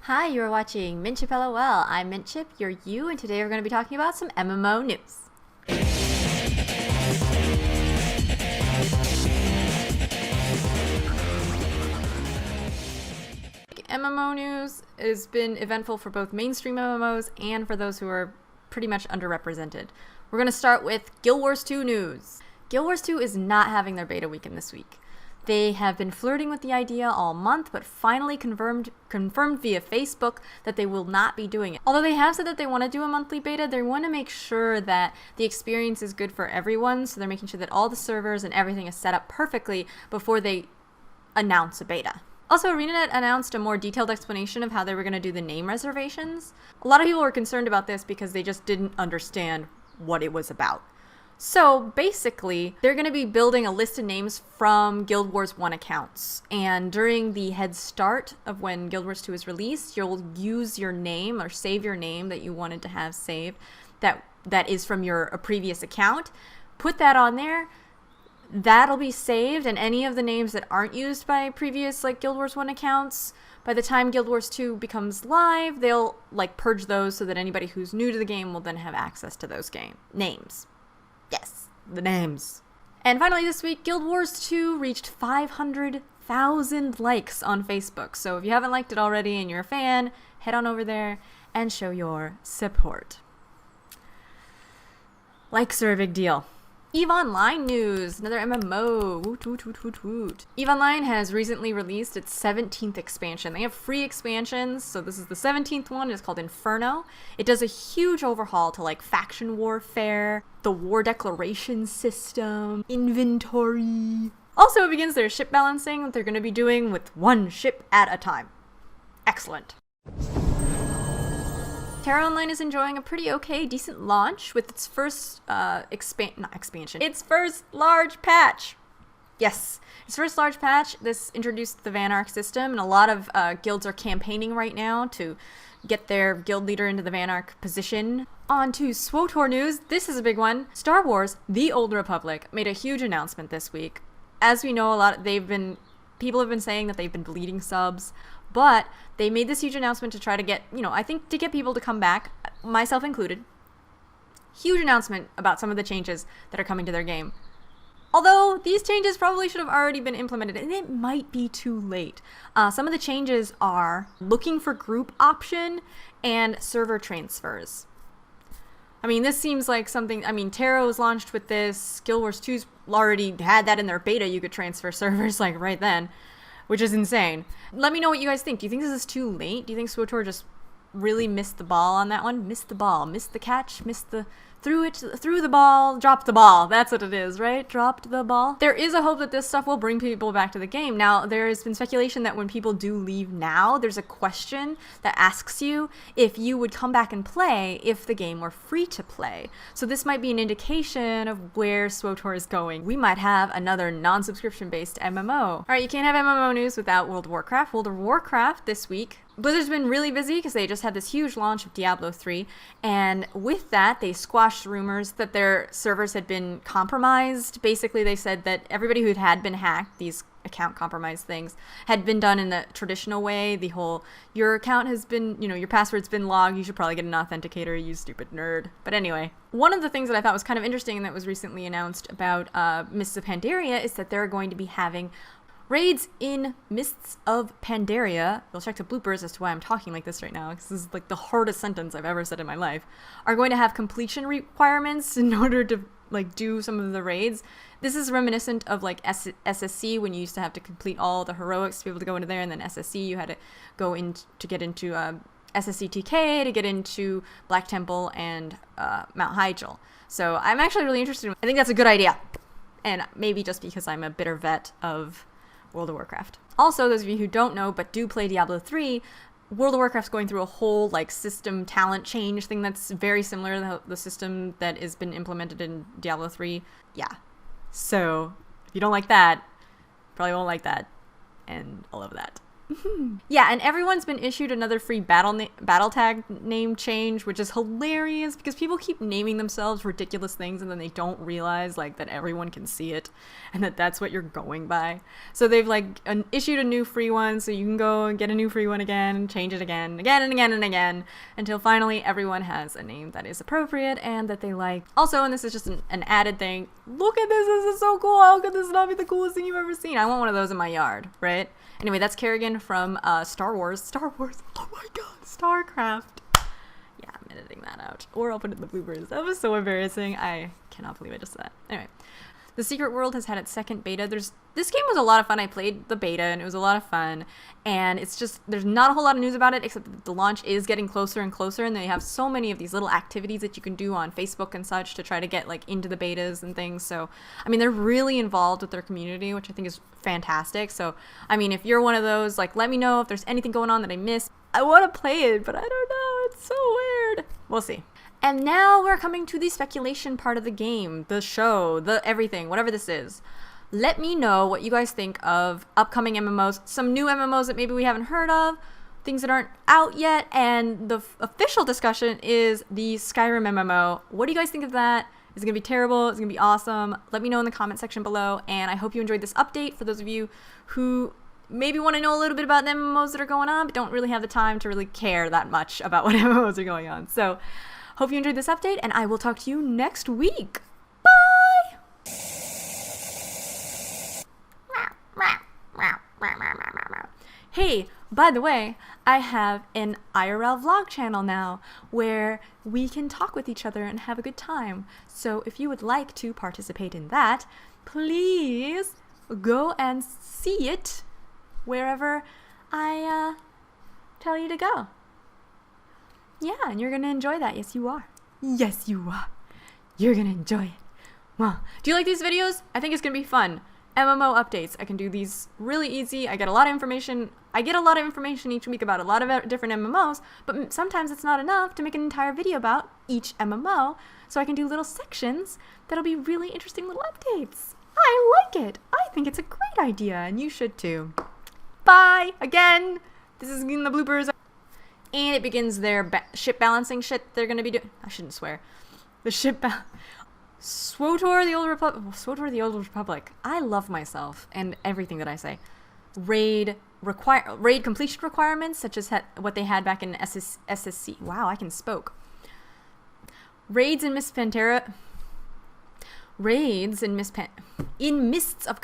Hi, you're watching Mintchip LOL. I'm Mintchip, you're you, and today we're going to be talking about some MMO news. MMO news has been eventful for both mainstream MMOs and for those who are pretty much underrepresented. We're going to start with Guild Wars 2 news. Guild Wars 2 is not having their beta weekend this week. They have been flirting with the idea all month, but finally confirmed via Facebook that they will not be doing it. Although they have said that they want to do a monthly beta, they want to make sure that the experience is good for everyone, so they're making sure that all the servers and everything is set up perfectly before they announce a beta. Also, ArenaNet announced a more detailed explanation of how they were going to do the name reservations. A lot of people were concerned about this because they just didn't understand what it was about. So basically, they're going to be building a list of names from Guild Wars 1 accounts. And during the head start of when Guild Wars 2 is released, you'll use your name or save your name that you wanted to have saved that is from a previous account. Put that on there. That'll be saved, and any of the names that aren't used by previous Guild Wars 1 accounts, by the time Guild Wars 2 becomes live, they'll purge those so that anybody who's new to the game will then have access to those names. Yes, the names. And finally this week, Guild Wars 2 reached 500,000 likes on Facebook. So if you haven't liked it already and you're a fan, head on over there and show your support. Likes are a big deal. EVE Online news, another MMO. Woot, woot, woot, woot, woot. EVE Online has recently released its 17th expansion. They have free expansions, so this is the 17th one. It's called Inferno. It does a huge overhaul to faction warfare, the war declaration system, inventory. Also, it begins their ship balancing that they're going to be doing with one ship at a time. Excellent. Terra Online is enjoying a pretty decent launch with its first its first large patch. Yes, its first large patch. This introduced the Vanarch system, and a lot of guilds are campaigning right now to get their guild leader into the Vanarch position. On to SWTOR news. This is a big one. Star Wars: The Old Republic made a huge announcement this week. As we know, people have been saying that they've been bleeding subs. But they made this huge announcement to try to get, to get people to come back, myself included. Huge announcement about some of the changes that are coming to their game. Although these changes probably should have already been implemented, and it might be too late. Some of the changes are looking for group option and server transfers. This seems like something, Terra was launched with this, Guild Wars 2's already had that in their beta, you could transfer servers right then. Which is insane. Let me know what you guys think. Do you think this is too late? Do you think SWTOR just really missed the ball on that one? Missed the ball, missed the catch, threw the ball, dropped the ball. That's what it is, right? Dropped the ball. There is a hope that this stuff will bring people back to the game. Now, there has been speculation that when people do leave now, there's a question that asks you if you would come back and play if the game were free to play. So this might be an indication of where SWTOR is going. We might have another non-subscription based MMO. All right, you can't have MMO news without World of Warcraft. World of Warcraft this week, Blizzard's been really busy because they just had this huge launch of Diablo 3, and with that, they squashed rumors that their servers had been compromised. Basically, they said that everybody who had been hacked, these account compromised things, had been done in the traditional way. The whole, your account has been, your password's been logged, you should probably get an authenticator, you stupid nerd. But anyway, one of the things that I thought was kind of interesting and that was recently announced about Mists of Pandaria is that they're going to be having raids in Mists of Pandaria. You'll check the bloopers as to why I'm talking like this right now, because this is the hardest sentence I've ever said in my life. Are going to have completion requirements in order to do some of the raids. This is reminiscent of SSC, when you used to have to complete all the heroics to be able to go into there, and then SSC you had to go in to get into SSCTK to get into Black Temple and Mount Hyjal. So I'm actually really interested. I think that's a good idea, and maybe just because I'm a bitter vet of World of Warcraft. Also, those of you who don't know but do play Diablo 3, World of Warcraft's going through a whole system talent change thing that's very similar to the system that has been implemented in Diablo 3. Yeah. So, if you don't like that, probably won't like that, and all of that. Yeah, and everyone's been issued another free battle tag name change, which is hilarious because people keep naming themselves ridiculous things and then they don't realize like that everyone can see it and that that's what you're going by. So they've like issued a new free one, so you can go and get a new free one again, change it again and again until finally everyone has a name that is appropriate and that they like. Also, and this is just an added thing, look at this is so cool. How could this not be the coolest thing you've ever seen? I want one of those in my yard, right? Anyway, that's Kerrigan from Star Wars. Oh my god, StarCraft. Yeah, I'm editing that out. Or I'll put it in the bloopers. That was so embarrassing. I cannot believe I just said that. Anyway, the Secret World has had its second beta. This game was a lot of fun. I played the beta and it was a lot of fun. And it's just, there's not a whole lot of news about it except that the launch is getting closer and closer. And they have so many of these little activities that you can do on Facebook and such to try to get like into the betas and things. So, I mean, they're really involved with their community, which I think is fantastic. So, I mean, if you're one of those, like, let me know if there's anything going on that I missed. I want to play it, but I don't know. It's so weird. We'll see. And now we're coming to the speculation part of the game, the show, the everything, whatever this is. Let me know what you guys think of upcoming MMOs, some new MMOs that maybe we haven't heard of, things that aren't out yet, and the official discussion is the Skyrim MMO. What do you guys think of that? Is it going to be terrible? Is it going to be awesome? Let me know in the comment section below, and I hope you enjoyed this update. For those of you who maybe want to know a little bit about the MMOs that are going on, but don't really have the time to really care that much about what MMOs are going on. So, hope you enjoyed this update, and I will talk to you next week. Bye! Hey, by the way, I have an IRL vlog channel now where we can talk with each other and have a good time. So if you would like to participate in that, please go and see it wherever I tell you to go. Yeah, and you're gonna enjoy that. Yes, you are. Yes, you are. You're gonna enjoy it. Well, do you like these videos? I think it's gonna be fun. MMO updates. I can do these really easy. I get a lot of information. I get a lot of information each week about a lot of different MMOs, but sometimes it's not enough to make an entire video about each MMO, so I can do little sections that'll be really interesting little updates. I like it. I think it's a great idea, and you should too. Bye! Again, this is in the bloopers. And it begins their ship balancing shit they're going to be doing. I shouldn't swear. The ship SWTOR, the Old Republic. SWTOR, the Old Republic. I love myself and everything that I say. Raid completion requirements, such as what they had back in SSC. Wow, I can spoke. Raids in Mists of